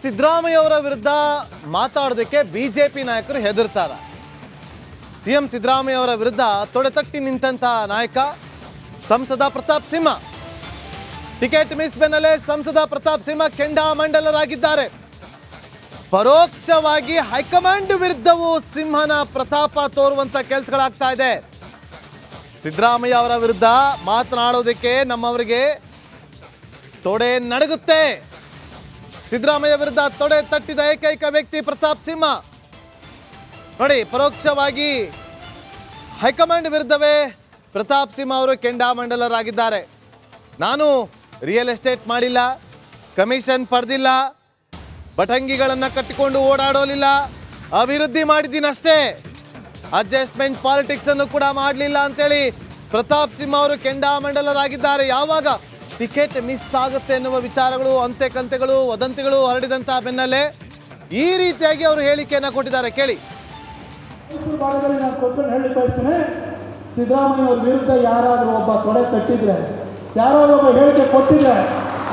ಸಿದ್ದರಾಮಯ್ಯ ಅವರ ವಿರುದ್ಧ ಮಾತಾಡೋದಕ್ಕೆ ಬಿಜೆಪಿ ನಾಯಕರು ಹೆದರ್ತಾರ. ಸಿಎಂ ಸಿದ್ದರಾಮಯ್ಯ ಅವರ ವಿರುದ್ಧ ತೊಡೆತಟ್ಟಿ ನಿಂತ ನಾಯಕ ಸಂಸದ ಪ್ರತಾಪ್ ಸಿಂಹ. ಟಿಕೆಟ್ ಮಿಸ್ ಬೆನ್ನಲ್ಲೇ ಸಂಸದ ಪ್ರತಾಪ್ ಸಿಂಹ ಕೆಂಡಾಮಂಡಲರಾಗಿದ್ದಾರೆ. ಪರೋಕ್ಷವಾಗಿ ಹೈಕಮಾಂಡ್ ವಿರುದ್ಧವೂ ಸಿಂಹನ ಪ್ರತಾಪ ತೋರುವಂತ ಕೆಲಸಗಳಾಗ್ತಾ ಇದೆ. ಸಿದ್ದರಾಮಯ್ಯ ಅವರ ವಿರುದ್ಧ ಮಾತನಾಡೋದಕ್ಕೆ ನಮ್ಮವರಿಗೆ ತೊಡೆ ನಡುಗುತ್ತೆ. ಸಿದ್ದರಾಮಯ್ಯ ವಿರುದ್ಧ ತೊಡೆ ತಟ್ಟಿದ ಏಕೈಕ ವ್ಯಕ್ತಿ ಪ್ರತಾಪ್ ಸಿಂಹ. ನೋಡಿ, ಪರೋಕ್ಷವಾಗಿ ಹೈಕಮಾಂಡ್ ವಿರುದ್ಧವೇ ಪ್ರತಾಪ್ ಸಿಂಹ ಅವರು ಕೆಂಡಾಮಂಡಲರಾಗಿದ್ದಾರೆ. ನಾನು ರಿಯಲ್ ಎಸ್ಟೇಟ್ ಮಾಡಿಲ್ಲ, ಕಮಿಷನ್ ಪಡೆದಿಲ್ಲ, ಬಟಂಗಿಗಳನ್ನು ಕಟ್ಟಿಕೊಂಡು ಓಡಾಡೋಲಿಲ್ಲ, ಅಭಿವೃದ್ಧಿ ಮಾಡಿದ್ದೀನಷ್ಟೇ, ಅಡ್ಜಸ್ಟ್ಮೆಂಟ್ ಪಾಲಿಟಿಕ್ಸ್ ಅನ್ನು ಕೂಡ ಮಾಡಲಿಲ್ಲ ಅಂತೇಳಿ ಪ್ರತಾಪ್ ಸಿಂಹ ಅವರು ಕೆಂಡಾಮಂಡಲರಾಗಿದ್ದಾರೆ. ಯಾವಾಗ ಟಿಕೆಟ್ ಮಿಸ್ ಆಗುತ್ತೆ ಎನ್ನುವ ವಿಚಾರಗಳು, ಅಂತೆಕಂತೆಗಳು, ವದಂತಿಗಳು ಹರಡಿದಂಥ ಬೆನ್ನಲ್ಲೇ ಈ ರೀತಿಯಾಗಿ ಅವರು ಹೇಳಿಕೆಯನ್ನು ಕೊಟ್ಟಿದ್ದಾರೆ. ಕೇಳಿ. ಭಾಗದಲ್ಲಿ ನಾನು ಕೊಟ್ಟು ಹೇಳಿ ಬಯಸ್ತೇನೆ, ಸಿದ್ದರಾಮಯ್ಯ ಅವ್ರ ವಿರುದ್ಧ ಯಾರಾದರೂ ಒಬ್ಬ ತೊಡೆ ತಟ್ಟಿದ್ರೆ, ಯಾರಾದರೂ ಒಬ್ಬ ಹೇಳಿಕೆ ಕೊಟ್ಟಿದ್ರೆ,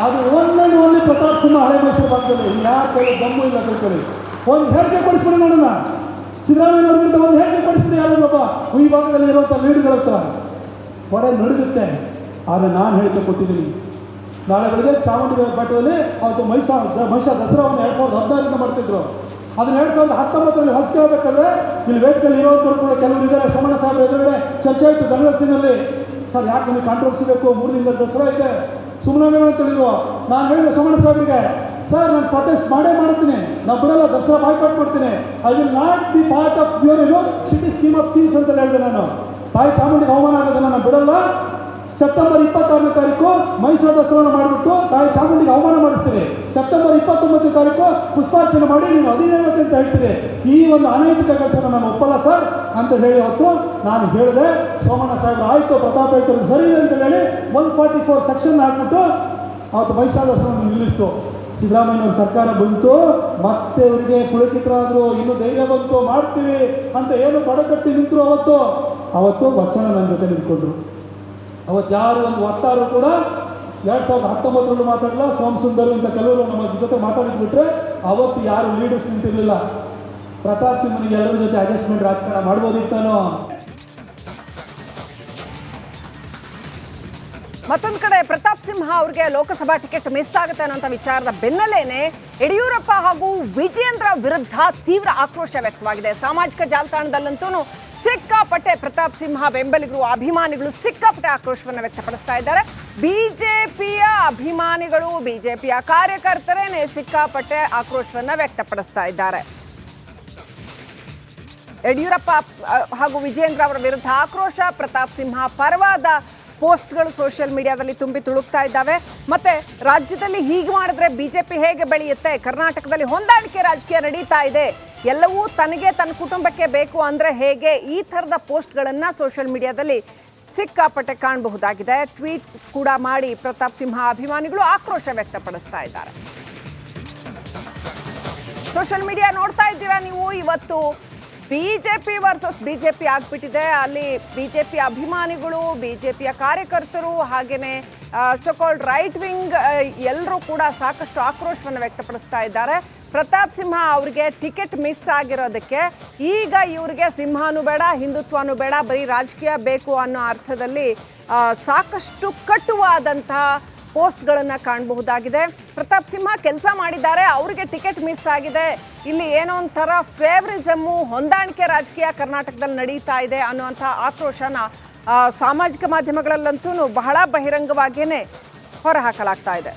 ಅದು ಒಂದೇ ಪ್ರತಾಪ್ ಸಿಂಹ ಹಳೆ ಮೈಸೂರು ಭಾಗದಲ್ಲಿ ಯಾರ ಕೈ ದಮ್ಮು ಇಲ್ಲ ಕೈ ಒಂದು ಹೇಳಿಕೆ ಕೊಡಿಸ್ಬಿಡಿ ನೋಡೋಣ. ಸಿದ್ದರಾಮಯ್ಯ ಅವ್ರ ವಿರುದ್ಧ ಒಂದು ಹೇಳಿಕೆ ಕೊಡಿಸ್ಬಿಡಿ ಯಾರೊಬ್ಬ ಈ ಭಾಗದಲ್ಲಿ ಇರುವಂಥ ಲೀಡ್ಗಳ ಹತ್ರ ತೊಡೆ ನಡುಗುತ್ತೆ. ಆದರೆ ನಾನು ಹೇಳಿಕೆ ಕೊಟ್ಟಿದ್ದೀನಿ. ನಾಳೆ ಬೆಳಗ್ಗೆ ಚಾಮುಂಡಿ ಬೆಟ್ಟದಲ್ಲಿ ಅವತ್ತು ಮಹಿಷಾ ದಸರಾವನ್ನು 2016 ಮಾಡ್ತಿದ್ರು. ಅದನ್ನ 2019 ಹೊಸಬೇಕಾದ್ರೆ ಇಲ್ಲಿ ವೇದಿಕೆಯಲ್ಲಿ ಇರೋರು ಕೂಡ ಕೆಲವರು ಇದ್ದಾರೆ. ಸೋಮಣ್ಣ ಸಾಹೇಬ್ ಎದುರುಗಡೆ ಚರ್ಚೆ ಆಯಿತು ಧನಲಕ್ಷ್ಮಿನಲ್ಲಿ. ಸರ್, ಯಾಕೆ ನಿಮಗೆ ಕಾಂಟ್ರವರ್ಸಿ ಬೇಕು? 3 ದಿನದ ದಸರಾ ಇದೆ, ಸುಮ್ಮನೆ ಅಂತ ಹೇಳಿದ್ರು. ನಾನು ಹೇಳಿದೆ ಸೋಮಣ್ಣ ಸಾಹೇಬ್ರಿಗೆ, ಸರ್ ನಾನು ಪ್ರೊಟೆಸ್ಟ್ ಮಾಡ್ತೀನಿ, ನಾವು ಬಿಡಲ್ಲ, ದಸರಾ ಬಾಯ್ಕಾಟ್ ಮಾಡ್ತೀನಿ. I will not be part of your city scheme of things ಅಂತ ಹೇಳಿದೆ. ನಾನು ತಾಯಿ ಚಾಮುಂಡಿಗೆ ಅವಮಾನ ಆಗೋದನ್ನು ನಾನು ಬಿಡಲ್ಲ. ಸೆಪ್ಟೆಂಬರ್ 26ನೇ ತಾರೀಕು ಮೈಸೂರು ದಸರಾ ಮಾಡಿಬಿಟ್ಟು ತಾಯಿ ಚಾಮುಂಡಿಗೆ ಅವಮಾನ ಮಾಡಿಸ್ತೀರಿ. ಸೆಪ್ಟೆಂಬರ್ 29ನೇ ತಾರೀಕು ಪುಷ್ಪಾರ್ಚನೆ ಮಾಡಿ ನೀನು ಅಧಿದೇವತೆ ಅಂತ ಹೇಳ್ತೀರಿ. ಈ ಒಂದು ಅನೈತಿಕ ಕೆಲಸನ ನಾನು ಒಪ್ಪಲ್ಲ ಸರ್ ಅಂತ ಹೇಳಿ ಅವತ್ತು ನಾನು ಹೇಳಿದೆ. ಸೋಮಣ್ಣ ಸಾಹೇಬ್ ಆಯಿತು, ಪ್ರತಾಪ್ ಆಯಿತು, ಸರಿ ಇದೆ ಅಂತ ಹೇಳಿ 144 ಸೆಕ್ಷನ್ ಹಾಕ್ಬಿಟ್ಟು ಅವತ್ತು ಮೈಸೂರು ದಸರಾ ನಿಲ್ಲಿಸ್ತು. ಸಿದ್ದರಾಮಯ್ಯವ್ರ ಸರ್ಕಾರ ಬಂತು, ಮತ್ತೆ ಇವರಿಗೆ ಪುಳಕಿತರಾದರು, ಇನ್ನು ಧೈರ್ಯ ಬಂತು, ಮಾಡ್ತೀವಿ ಅಂತ ಏನು ತೊಡೆಕಟ್ಟಿ ನಿಂತರು. ಅವತ್ತು ವಚನ ನನ್ನ ಜೊತೆ ನಿಂತ್ಕೊಂಡ್ರು. ಅವತ್ತು ಯಾರು ಒಂದು ವಕ್ತಾರರು ಕೂಡ 2019 ಮಾತಾಡಲ್ಲ, ಸೋಮಸುಂದರ್ ಅಂತ ಕೆಲವರು ನಮ್ಮ ಜೊತೆ ಮಾತಾಡಿದ್ಬಿಟ್ರೆ ಅವತ್ತು ಯಾರು ಲೀಡರ್ಸ್ ನಿಂತಿರಲಿಲ್ಲ. ಪ್ರತಾಪ್ ಸಿಂಹನಿಗೆ ಎಲ್ಲರ ಜೊತೆ ಅಡ್ಜಸ್ಟ್ಮೆಂಟ್ ರಾಜಕಾರಣ ಮಾಡ್ಬೋದಿತ್ತಾನೋ. ಮತ್ತೊಂದು ಕಡೆ ಪ್ರತಾಪ್ ಸಿಂಹ ಅವ್ರಿಗೆ ಲೋಕಸಭಾ ಟಿಕೆಟ್ ಮಿಸ್ ಆಗುತ್ತೆ ಅನ್ನೋಂಥ ವಿಚಾರದ ಬೆನ್ನಲ್ಲೇನೆ ಯಡಿಯೂರಪ್ಪ ಹಾಗೂ ವಿಜೇಂದ್ರ ವಿರುದ್ಧ ತೀವ್ರ ಆಕ್ರೋಶ ವ್ಯಕ್ತವಾಗಿದೆ. ಸಾಮಾಜಿಕ ಜಾಲತಾಣದಲ್ಲಂತೂ ಸಿಕ್ಕಾಪಟ್ಟೆ ಪ್ರತಾಪ್ ಸಿಂಹ ಬೆಂಬಲಿಗರು, ಅಭಿಮಾನಿಗಳು ಸಿಕ್ಕಾಪಟ್ಟೆ ಆಕ್ರೋಶವನ್ನು ವ್ಯಕ್ತಪಡಿಸ್ತಾ ಇದ್ದಾರೆ. ಬಿಜೆಪಿಯ ಅಭಿಮಾನಿಗಳು, ಬಿಜೆಪಿಯ ಕಾರ್ಯಕರ್ತರೇನೆ ಸಿಕ್ಕಾಪಟ್ಟೆ ಆಕ್ರೋಶವನ್ನು ವ್ಯಕ್ತಪಡಿಸ್ತಾ ಇದ್ದಾರೆ. ಯಡಿಯೂರಪ್ಪ ಹಾಗೂ ವಿಜೇಂದ್ರ ಅವರ ವಿರುದ್ಧ ಆಕ್ರೋಶ, ಪ್ರತಾಪ್ ಸಿಂಹ ಪರವಾದ ಪೋಸ್ಟ್ಗಳು ಸೋಷಿಯಲ್ ಮೀಡಿಯಾದಲ್ಲಿ ತುಂಬಿ ತುಳುಕ್ತಾ ಇದ್ದಾವೆ. ಮತ್ತೆ ರಾಜ್ಯದಲ್ಲಿ ಹೀಗೆ ಮಾಡಿದ್ರೆ ಬಿಜೆಪಿ ಹೇಗೆ ಬೆಳೆಯುತ್ತೆ, ಕರ್ನಾಟಕದಲ್ಲಿ ಹೊಂದಾಣಿಕೆ ರಾಜಕೀಯ ನಡೀತಾ ಇದೆ, ಎಲ್ಲವೂ ತನಗೆ ತನ್ನ ಕುಟುಂಬಕ್ಕೆ ಬೇಕು ಅಂದರೆ ಹೇಗೆ, ಈ ಥರದ ಪೋಸ್ಟ್ಗಳನ್ನು ಸೋಷಿಯಲ್ ಮೀಡಿಯಾದಲ್ಲಿ ಸಿಕ್ಕಾಪಟ್ಟೆ ಕಾಣಬಹುದಾಗಿದೆ. ಟ್ವೀಟ್ ಕೂಡ ಮಾಡಿ ಪ್ರತಾಪ್ ಸಿಂಹ ಅಭಿಮಾನಿಗಳು ಆಕ್ರೋಶ ವ್ಯಕ್ತಪಡಿಸ್ತಾ ಇದ್ದಾರೆ. ಸೋಷಿಯಲ್ ಮೀಡಿಯಾ ನೋಡ್ತಾ ಇದ್ದೀರಾ ನೀವು. ಇವತ್ತು ಬಿಜೆಪಿ ವರ್ಸಸ್ ಬಿಜೆಪಿ ಆಗ್ಬಿಟ್ಟಿದೆ. ಅಲ್ಲಿ ಬಿಜೆಪಿ ಅಭಿಮಾನಿಗಳು, ಬಿಜೆಪಿಯ ಕಾರ್ಯಕರ್ತರು, ಹಾಗೆಯೇ ಸೋಕಾಲ್ಡ್ ರೈಟ್ ವಿಂಗ್ ಎಲ್ಲರೂ ಕೂಡ ಸಾಕಷ್ಟು ಆಕ್ರೋಶವನ್ನು ವ್ಯಕ್ತಪಡಿಸ್ತಾ ಇದ್ದಾರೆ. ಪ್ರತಾಪ್ ಸಿಂಹ ಅವರಿಗೆ ಟಿಕೆಟ್ ಮಿಸ್ ಆಗಿರೋದಕ್ಕೆ ಈಗ ಇವರಿಗೆ ಸಿಂಹನೂ ಬೇಡ, ಹಿಂದುತ್ವನೂ ಬೇಡ, ಬರೀ ರಾಜಕೀಯ ಬೇಕು ಅನ್ನೋ ಅರ್ಥದಲ್ಲಿ ಸಾಕಷ್ಟು ಕಟುವಾದಂತಹ ಪೋಸ್ಟ್ಗಳನ್ನು ಕಾಣಬಹುದಾಗಿದೆ. ಪ್ರತಾಪ್ ಸಿಂಹ ಕೆಲಸ ಮಾಡಿದ್ದಾರೆ, ಅವರಿಗೆ ಟಿಕೆಟ್ ಮಿಸ್ ಆಗಿದೆ, ಇಲ್ಲಿ ಏನೋ ಒಂಥರ ಫೇವರಿಸಮ್ಮು, ಹೊಂದಾಣಿಕೆ ರಾಜಕೀಯ ಕರ್ನಾಟಕದಲ್ಲಿ ನಡೀತಾ ಇದೆ ಅನ್ನುವಂಥ ಆಕ್ರೋಶನ ಸಾಮಾಜಿಕ ಮಾಧ್ಯಮಗಳಲ್ಲಂತೂ ಬಹಳ ಬಹಿರಂಗವಾಗಿಯೇ ಹೊರಹಾಕಲಾಗ್ತಾ ಇದೆ.